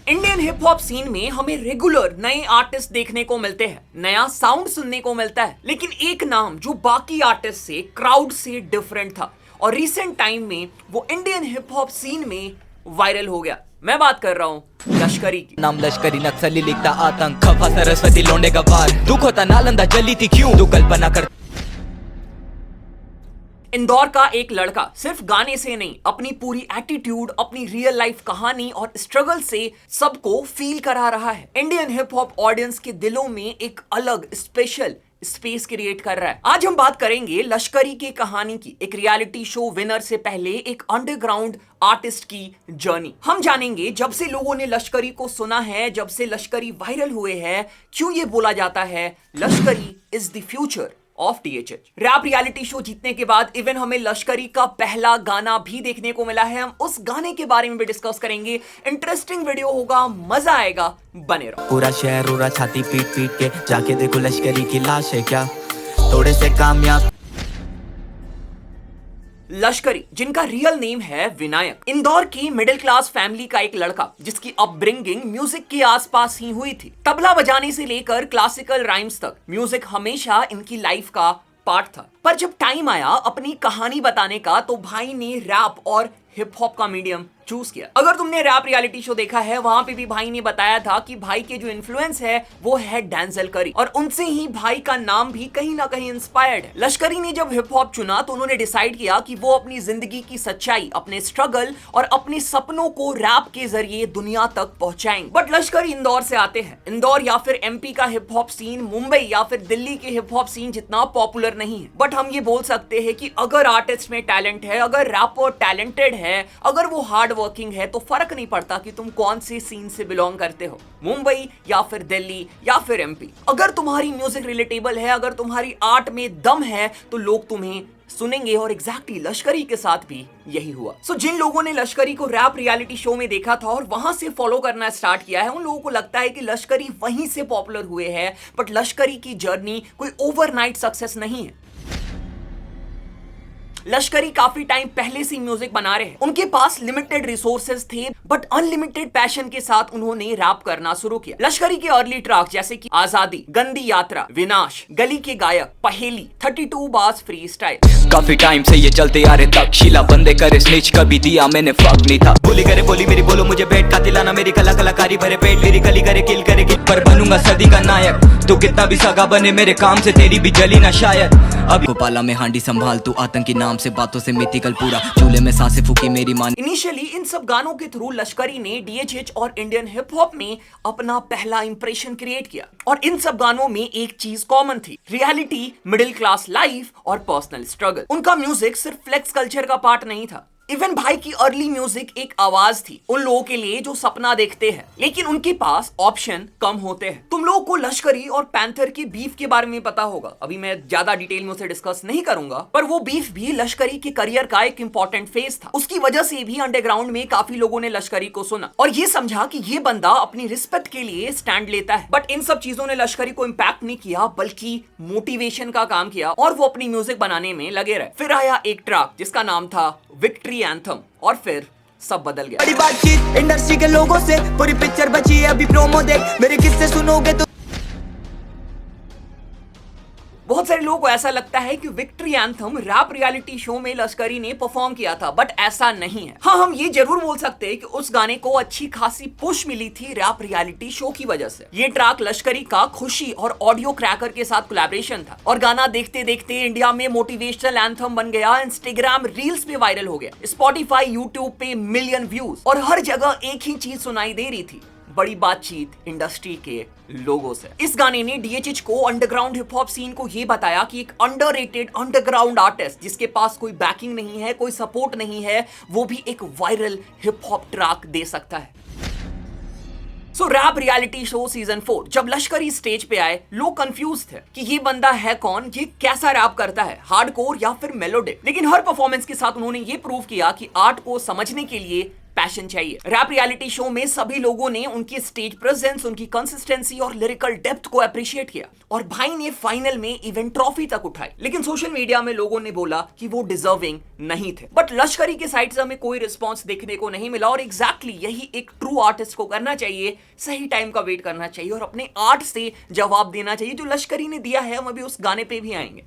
Indian hip hop scene में हमें regular नए आर्टिस्ट देखने को मिलते हैं, नया साउंड सुनने को मिलता है, लेकिन एक नाम जो बाकी आर्टिस्ट से क्राउड से डिफरेंट था और रिसेंट टाइम में वो इंडियन हिप हॉप सीन में वायरल हो गया। मैं बात कर रहा हूँ लश्करी की। नाम लश्करी, नक्सली लिखता आतंक, खफा सरस्वती लोंडे का वार, दुख होता नालंदा जली थी क्यों, तू कल्पना कर। इंदौर का एक लड़का सिर्फ गाने से नहीं, अपनी पूरी एटीट्यूड, अपनी रियल लाइफ कहानी और स्ट्रगल से सबको फील करा रहा है। इंडियन हिप हॉप ऑडियंस के दिलों में एक अलग स्पेशल स्पेस क्रिएट कर रहा है। आज हम बात करेंगे लश्करी की कहानी की, एक रियलिटी शो विनर से पहले एक अंडरग्राउंड आर्टिस्ट की जर्नी। हम जानेंगे जब से लोगों ने लश्करी को सुना है, जब से लश्करी वायरल हुए हैं, क्यों ये बोला जाता है Lashcurry is the future of DHH। Rap reality show जीतने के बाद इवन हमें लश्करी का पहला गाना भी देखने को मिला है। हम उस गाने के बारे में भी डिस्कस करेंगे। इंटरेस्टिंग वीडियो होगा, मजा आएगा, बने रहो। पूरा शहर उड़ा छाती पीट पीट के, जाके देखो लश्करी की लाश है क्या, थोड़े से कामयाब। लश्करी, जिनका रियल नेम है विनायक, इंदौर की मिडिल क्लास फैमिली का एक लड़का जिसकी अपब्रिंगिंग म्यूजिक के आसपास ही हुई थी। तबला बजाने से लेकर क्लासिकल राइम्स तक म्यूजिक हमेशा इनकी लाइफ का पार्ट था। पर जब टाइम आया अपनी कहानी बताने का तो भाई ने रैप और हिप हॉप का मीडियम चूज किया। अगर तुमने रैप रियलिटी शो देखा है, वहां पे भी भाई ने बताया था कि भाई के जो इन्फ्लुएंस है वो है डेंजल करी, और उनसे ही भाई का नाम भी कहीं ना कहीं इंस्पायर्ड है। लश्करी ने जब हिप हॉप चुना तो उन्होंने डिसाइड किया कि वो अपनी जिंदगी की सच्चाई, अपने स्ट्रगल और अपने सपनों को रैप के जरिए दुनिया तक पहुंचाएंगे। बट लश्करी इंदौर से आते हैं। इंदौर या फिर MP का हिप हॉप सीन मुंबई या फिर दिल्ली के हिप हॉप सीन जितना पॉपुलर नहीं है। बट हम ये बोल सकते हैं कि अगर आर्टिस्ट में टैलेंट है, अगर रैपर टैलेंटेड है, अगर वो हार्ड वर्किंग है, तो फर्क नहीं पड़ता कि तुम कौन से सीन से बिलोंग करते हो, मुंबई या फिर दिल्ली या फिर MP। अगर तुम्हारी म्यूजिक रिलेटेबल है, अगर तुम्हारी आर्ट में दम है, तो लोग तुम्हें सुनेंगे। और एग्जैक्टली लश्करी के साथ भी यही हुआ। जिन लोगों ने लश्करी को रैप रियलिटी शो में देखा था और वहां से फॉलो करना स्टार्ट किया है, उन लोगों को लगता है कि लश्करी वहीं से पॉपुलर हुए हैं। बट लश्करी की जर्नी कोई ओवरनाइट सक्सेस नहीं है। लश्करी काफी टाइम पहले से म्यूजिक बना रहे हैं। उनके पास लिमिटेड रिसोर्सेज थे, बट अनलिमिटेड पैशन के साथ उन्होंने रैप करना शुरू किया। लश्करी के अर्ली ट्रैक जैसे कि आजादी, गंदी यात्रा, विनाश, गली के गायक, पहेली, 32 बार्स फ्री स्टाइल, काफी टाइम से ये चलते आ रहे तक, शीला बंदे करे स्निच, कभी दिया मैंने फक नहीं था, बोली करे बोली मेरी बोलो मुझे बैठ का दिलाना, मेरी कलाकारी भरे पेट, मेरी कली करे किल पर बनूंगा सदी का नायक, तू कितना भी सगा बने मेरे काम से तेरी भी जली ना शायद। अब गोपाला में हांडी संभाल, तू आतंकी नाम से बातों से मिथिकल पूरा, चूल्हे में सांसें फूकी मेरी मां। इनिशियली इन सब गानों के थ्रू लश्करी ने DHH और इंडियन हिप हॉप में अपना पहला इंप्रेशन क्रिएट किया। और इन सब गानों में एक चीज कॉमन थी, रियलिटी, मिडिल क्लास लाइफ और पर्सनल स्ट्रगल। उनका म्यूजिक सिर्फ फ्लेक्स कल्चर का पार्ट नहीं था। इवन भाई की अर्ली म्यूजिक एक आवाज थी उन लोगों के लिए जो सपना देखते हैं, लेकिन उनके पास ऑप्शन कम होते हैं। तुम लोगों को लश्करी और पैंथर के बीफ के बारे में पता होगा। अभी मैं ज्यादा डिटेल में उसे डिस्कस नहीं करूंगा, पर वो बीफ भी लश्करी के करियर का एक इंपॉर्टेंट फेज था। उसकी वजह से भी अंडरग्राउंड में काफी लोगों ने लश्करी को सुना और ये समझा कि ये बंदा अपनी रिस्पेक्ट के लिए स्टैंड लेता है। बट इन सब चीजों ने लश्करी को इम्पैक्ट नहीं किया, बल्कि मोटिवेशन का काम किया और वो अपनी म्यूजिक बनाने में लगे रहे। फिर आया एक ट्रैक जिसका नाम था विक्ट्री एंथम, और फिर सब बदल गया। बड़ी बातचीत इंडस्ट्री के लोगों से, पूरी पिक्चर बची है अभी, प्रोमो देख मेरे किस्से सुनोगे तो। बहुत सारे लोगों को ऐसा लगता है कि victory anthem rap reality show में लश्करी ने परफॉर्म किया था, बट ऐसा नहीं है। हाँ, हम ये जरूर बोल सकते हैं कि उस गाने को अच्छी खासी पुश मिली थी रैप रियलिटी शो की वजह से। ये ट्रैक लश्करी का खुशी और ऑडियो क्रैकर के साथ कोलैबोरेशन था और गाना देखते देखते इंडिया में मोटिवेशनल एंथम बन गया, इंस्टाग्राम रील्स पे वायरल हो गया, स्पॉटिफाई, यूट्यूब पे मिलियन व्यूज, और हर जगह एक ही चीज सुनाई दे रही थी, बड़ी बातचीत इंडस्ट्री के लोगों से। इस गाने ने DHH को, अंडरग्राउंड हिप हॉप सीन को ये बताया कि एक अंडररेटेड अंडरग्राउंड आर्टिस्ट जिसके पास कोई बैकिंग नहीं है, कोई सपोर्ट नहीं है, वो भी एक वायरल हिप हॉप ट्रैक दे सकता है। रैप रियलिटी शो सीजन 4 जब लश्करी स्टेज पे आए, लोग कंफ्यूज थे कि ये बंदा है कौन, ये कैसा रैप करता है, हार्डकोर या फिर मेलोडिक। लेकिन हर परफॉर्मेंस के साथ उन्होंने ये प्रूव किया कि आर्ट को समझने के लिए पैशन चाहिए। रैप रियलिटी शो में सभी लोगों ने उनकी स्टेज प्रेजेंस, उनकी कंसिस्टेंसी और लिरिकल डेप्थ को अप्रिशिएट किया और भाई ने फाइनल में इवेंट ट्रॉफी तक उठाई। लेकिन सोशल मीडिया में लोगों ने बोला कि वो डिजर्विंग नहीं थे। बट लश्करी के साइड से हमें कोई रिस्पॉन्स देखने को नहीं मिला और एग्जैक्टली यही एक ट्रू आर्टिस्ट को करना चाहिए। सही टाइम का वेट करना चाहिए और अपने आर्ट से जवाब देना चाहिए जो लश्करी ने दिया है। हम अभी उस गाने पे भी आएंगे।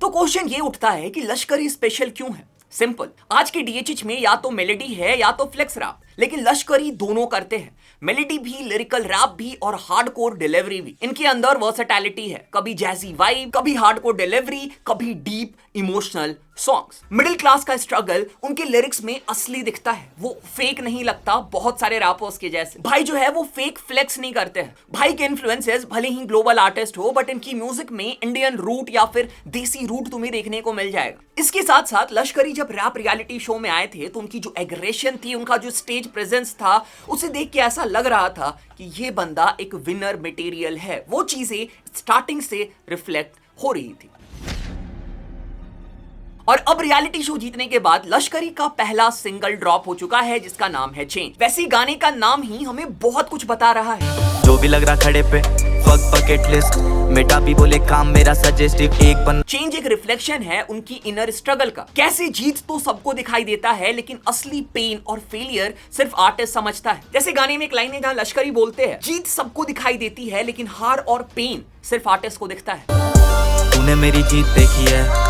तो क्वेश्चन ये उठता है कि लश्करी स्पेशल क्यों है? सिंपल, आज के डीएचएच में या तो मेलोडी है या तो फ्लेक्स रैप, लेकिन लश्करी दोनों करते हैं। मेलोडी भी, लिरिकल रैप भी और हार्डकोर डिलीवरी भी। इनके अंदर वर्सेटैलिटी है, कभी जैजी वाइब, कभी हार्डकोर डिलीवरी, कभी deep emotional songs. Middle class का स्ट्रगल उनके लिरिक्स में असली दिखता है, वो फेक नहीं लगता। बहुत सारे रैपर्स के जैसे भाई जो है वो फेक फ्लेक्स नहीं करते हैं। भाई के इन्फ्लुएंसेस भले ही ग्लोबल आर्टिस्ट हो, बट इनकी म्यूजिक में इंडियन रूट या फिर देसी रूट तुम्हें देखने को मिल जाएगा। इसके साथ साथ लश्करी जब रैप रियलिटी शो में आए थे तो उनकी जो एग्रेशन थी, उनका जो स्टेज प्रेजेंस था, उसे देख के ऐसा लग रहा था कि ये बंदा एक विनर मटेरियल है। वो चीजें स्टार्टिंग से रिफ्लेक्ट हो रही थी। और अब रियलिटी शो जीतने के बाद लश्करी का पहला सिंगल ड्रॉप हो चुका है जिसका नाम है चेंज। वैसे गाने का नाम ही हमें बहुत कुछ बता रहा है। जो भी लग रहा खड़े पे फक बकेट लिस्ट, मेटा भी बोले काम मेरा सजेस्टिव एक बन। चेंज एक रिफ्लेक्शन है उनकी इनर स्ट्रगल का। कैसे जीत तो सबको दिखाई देता है, लेकिन असली पेन और फेलियर सिर्फ आर्टिस्ट समझता है। जैसे गाने में एक लाइन है जहां लश्करी बोलते हैं, जीत सबको दिखाई देती है लेकिन हार और पेन सिर्फ आर्टिस्ट को दिखता है। तूने मेरी जीत देखी है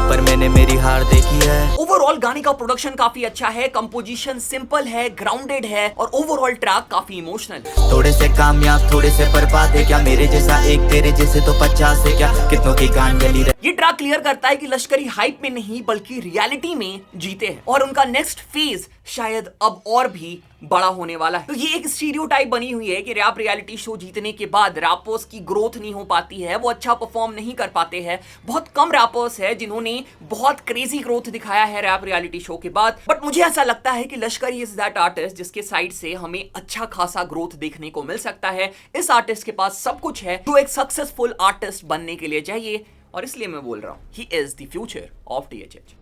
पर मैंने मेरी हार देखी है। ओवरऑल गाने का प्रोडक्शन काफी अच्छा है, कंपोजिशन सिंपल है, ग्राउंडेड है और ओवरऑल ट्रैक काफी इमोशनल है। थोड़े से कामयाब थोड़े से बर्बाद है क्या, मेरे जैसा एक तेरे जैसे तो 50 है क्या, कितनों की गान गली। ये ट्रैक क्लियर करता है कि लश्करी हाइप में नहीं बल्कि रियलिटी में जीते हैं और उनका नेक्स्ट फेज शायद अब और भी बड़ा होने वाला है। तो ये एक स्टीरियोटाइप बनी हुई है कि रैप रियलिटी शो जीतने के बाद रैपर्स की ग्रोथ नहीं हो पाती है, वो अच्छा परफॉर्म नहीं कर पाते हैं। बहुत कम रैपर्स है जिन्होंने बहुत क्रेजी ग्रोथ दिखाया है रैप रियलिटी शो के बाद। बट मुझे ऐसा लगता है कि लश्करी इज दैट आर्टिस्ट जिसके साइड से हमें अच्छा खासा ग्रोथ देखने को मिल सकता है। इस आर्टिस्ट के पास सब कुछ है जो एक सक्सेसफुल आर्टिस्ट बनने के लिए चाहिए और इसलिए मैं बोल रहा हूं he is the future of DHH.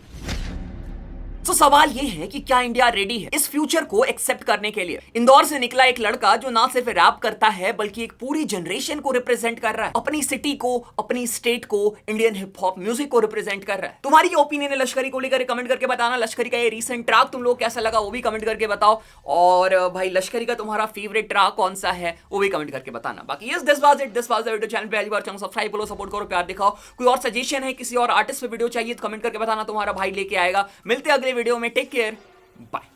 तो सवाल ये है कि क्या इंडिया रेडी है इस फ्यूचर को एक्सेप्ट करने के लिए? इंदौर से निकला एक लड़का जो ना सिर्फ रैप करता है बल्कि एक पूरी जनरेशन को रिप्रेजेंट कर रहा है, अपनी सिटी को, अपनी स्टेट को, इंडियन हिप हॉप म्यूजिक को रिप्रेजेंट कर रहा है। तुम्हारी ओपिनियन है लश्करी को लेकर कमेंट करके बताना। लश्करी का ये रीसेंट ट्रैक तुम लोग कैसा लगा वो भी कमेंट करके बताओ और भाई लश्करी का तुम्हारा फेवरेट ट्रैक कौन सा है वो भी कमेंट करके बताना। बाकी yes this was the video. Channel पे पहली बार चैनल सब्सक्राइब करो, सपोर्ट करो, प्यार दिखाओ। कोई और सजेशन है, किसी और आर्टिस्ट पे वीडियो चाहिए तो कमेंट करके बताना, तुम्हारा भाई लेके आएगा। मिलते हैं अगले वीडियो में, टेक केयर, बाय।